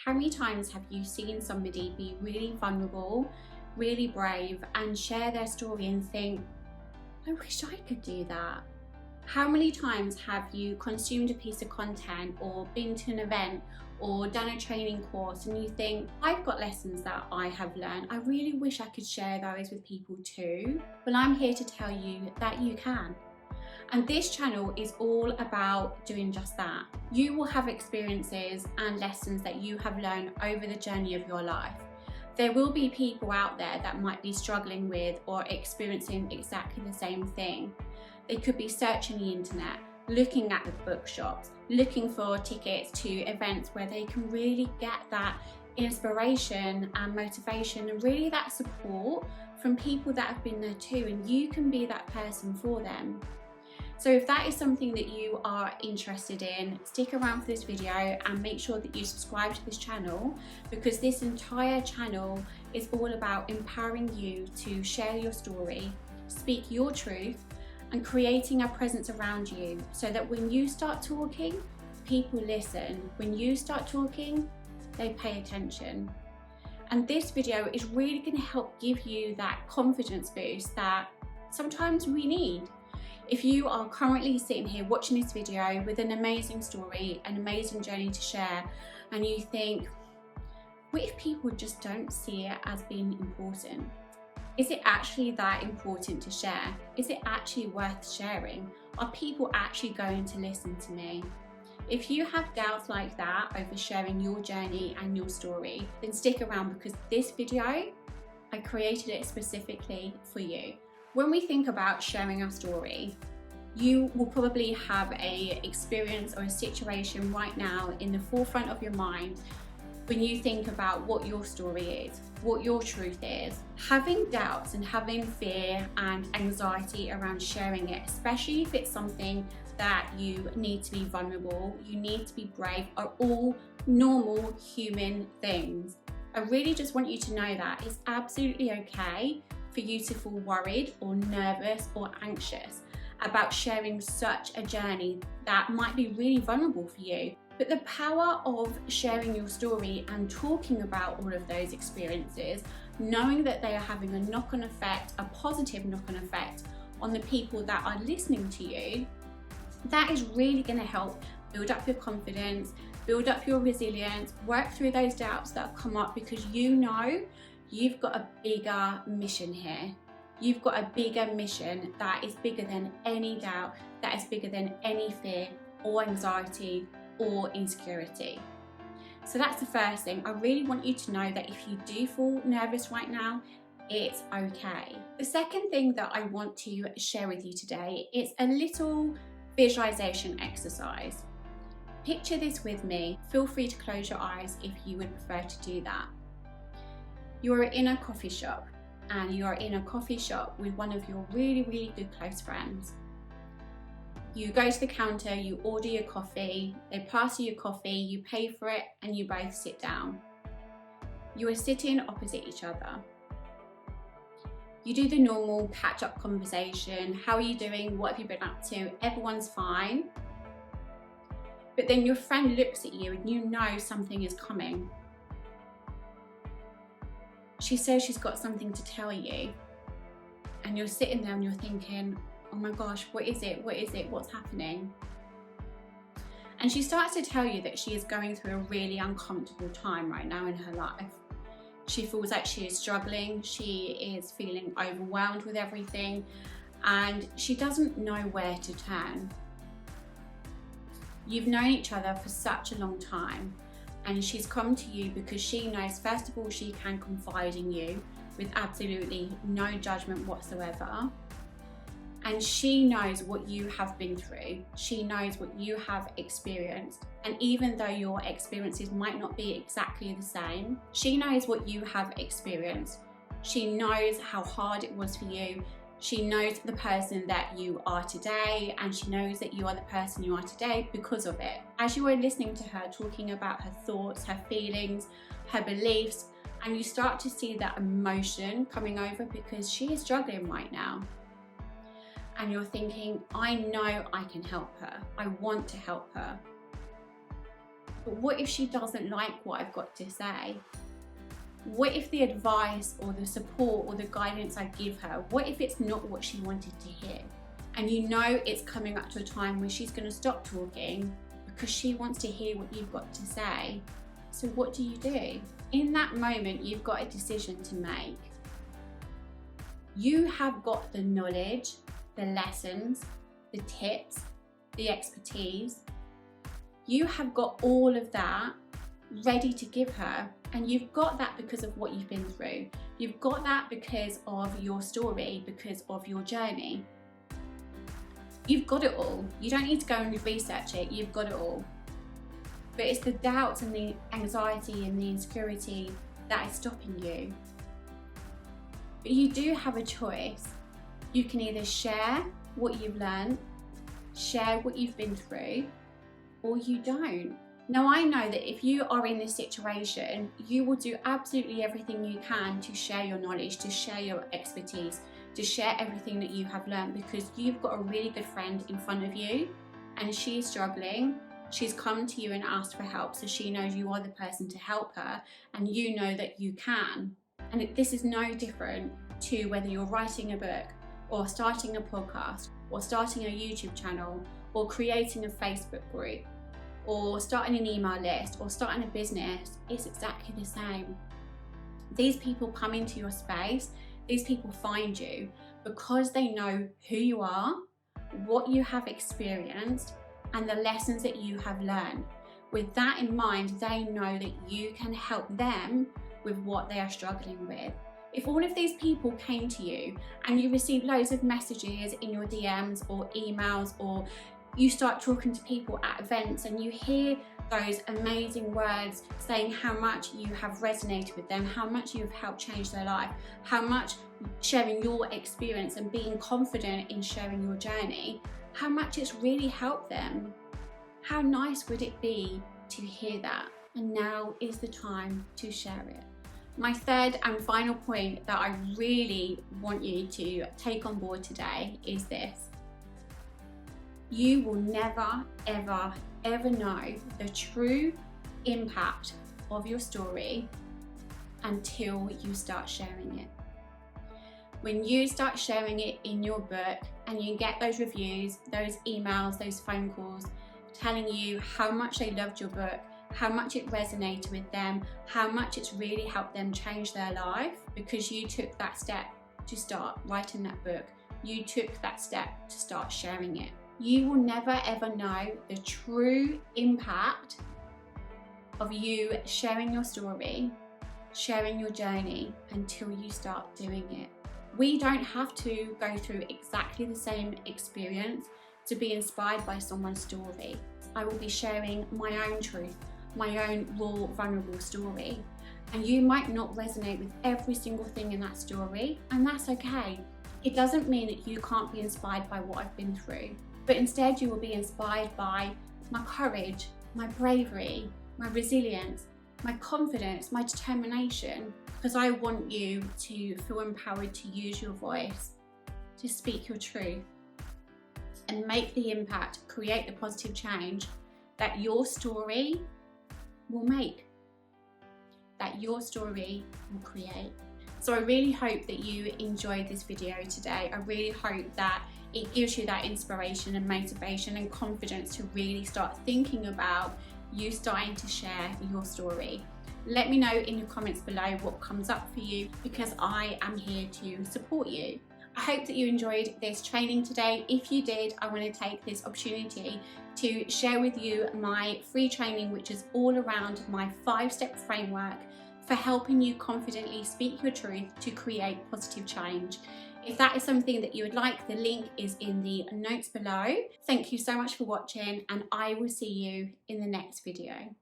How many times have you seen somebody be really vulnerable, really brave, and share their story and think, I wish I could do that? How many times have you consumed a piece of content or been to an event or done a training course and you think, I've got lessons that I have learned, I really wish I could share those with people too? Well, I'm here to tell you that you can. And this channel is all about doing just that. You will have experiences and lessons that you have learned over the journey of your life. There will be people out there that might be struggling with or experiencing exactly the same thing. They could be searching the internet, looking at the bookshops, looking for tickets to events where they can really get that inspiration and motivation and really that support from people that have been there too, and you can be that person for them. So if that is something that you are interested in, stick around for this video and make sure that you subscribe to this channel, because this entire channel is all about empowering you to share your story, speak your truth, and creating a presence around you so that when you start talking, people listen. When you start talking, they pay attention. And this video is really going to help give you that confidence boost that sometimes we need. If you are currently sitting here watching this video with an amazing story, an amazing journey to share, and you think, what if people just don't see it as being important? Is it actually that important to share? Is it actually worth sharing? Are people actually going to listen to me? If you have doubts like that over sharing your journey and your story, then stick around, because this video, I created it specifically for you. When we think about sharing our story, you will probably have an experience or a situation right now in the forefront of your mind when you think about what your story is, what your truth is. Having doubts and having fear and anxiety around sharing it, especially if it's something that you need to be vulnerable, you need to be brave, are all normal human things. I really just want you to know that it's absolutely okay for you to feel worried or nervous or anxious about sharing such a journey that might be really vulnerable for you. But the power of sharing your story and talking about all of those experiences, knowing that they are having a knock-on effect, a positive knock-on effect on the people that are listening to you, that is really going to help build up your confidence, build up your resilience, work through those doubts that come up, because you know you've got a bigger mission here. You've got a bigger mission that is bigger than any doubt, that is bigger than any fear or anxiety or insecurity. So that's the first thing. I really want you to know that if you do feel nervous right now, it's okay. The second thing that I want to share with you today is a little visualization exercise. Picture this with me. Feel free to close your eyes if you would prefer to do that. You're in a coffee shop, and you're in a coffee shop with one of your really good close friends. You go to the counter, you order your coffee, they pass you your coffee, you pay for it, and you both sit down. You are sitting opposite each other. You do the normal catch-up conversation. How are you doing? What have you been up to? Everyone's fine. But then your friend looks at you and you know something is coming. She says she's got something to tell you, and you're sitting there and you're thinking, oh my gosh, what is it? What is it? What's happening? And she starts to tell you that she is going through a really uncomfortable time right now in her life. She feels like she is struggling, she is feeling overwhelmed with everything, and she doesn't know where to turn. You've known each other for such a long time, and she's come to you because she knows, first of all, she can confide in you with absolutely no judgment whatsoever. And she knows what you have been through. She knows what you have experienced. And even though your experiences might not be exactly the same, she knows what you have experienced. She knows how hard it was for you. She knows the person that you are today, and she knows that you are the person you are today because of it. As you are listening to her talking about her thoughts, her feelings, her beliefs, and you start to see that emotion coming over because she is struggling right now. And you're thinking, I know I can help her. I want to help her. But what if she doesn't like what I've got to say? What if the advice or the support or the guidance I give her, what if it's not what she wanted to hear? And you know it's coming up to a time where she's going to stop talking because she wants to hear what you've got to say. So what do? In that moment, you've got a decision to make. You have got the knowledge, the lessons, the tips, the expertise. You have got all of that ready to give her, and you've got that because of what you've been through. You've got that because of your story, because of your journey. You've got it all. You don't need to go and research it. You've got it all. But it's the doubts and the anxiety and the insecurity that is stopping you. But you do have a choice. You can either share what you've learned, share what you've been through, or you don't. Now, I know that if you are in this situation, you will do absolutely everything you can to share your knowledge, to share your expertise, to share everything that you have learned, because you've got a really good friend in front of you and she is struggling. She's come to you and asked for help, so she knows you are the person to help her, and you know that you can. And this is no different to whether you're writing a book or starting a podcast or starting a YouTube channel or creating a Facebook group or starting an email list or starting a business. It's exactly the same. These people come into your space, these people find you because they know who you are, what you have experienced, and the lessons that you have learned. With that in mind, they know that you can help them with what they are struggling with. If all of these people came to you and you received loads of messages in your DMs or emails, or you start talking to people at events and you hear those amazing words saying how much you have resonated with them, how much you've helped change their life, how much sharing your experience and being confident in sharing your journey, how much it's really helped them. How nice would it be to hear that? And now is the time to share it. My third and final point that I really want you to take on board today is this. You will never, ever, ever know the true impact of your story until you start sharing it. When you start sharing it in your book and you get those reviews, those emails, those phone calls telling you how much they loved your book, how much it resonated with them, how much it's really helped them change their life because you took that step to start writing that book, you took that step to start sharing it. You will never ever know the true impact of you sharing your story, sharing your journey until you start doing it. We don't have to go through exactly the same experience to be inspired by someone's story. I will be sharing my own truth, my own raw, vulnerable story. And you might not resonate with every single thing in that story, and that's okay. It doesn't mean that you can't be inspired by what I've been through, but instead you will be inspired by my courage, my bravery, my resilience, my confidence, my determination, because I want you to feel empowered to use your voice, to speak your truth, and make the impact, create the positive change that your story will make, that your story will create. So I really hope that you enjoyed this video today. I really hope that it gives you that inspiration and motivation and confidence to really start thinking about you starting to share your story. Let me know in the comments below what comes up for you, because I am here to support you. I hope that you enjoyed this training today. If you did, I want to take this opportunity to share with you my free training, which is all around my 5-step framework for helping you confidently speak your truth to create positive change. If that is something that you would like, the link is in the notes below. Thank you so much for watching, and I will see you in the next video.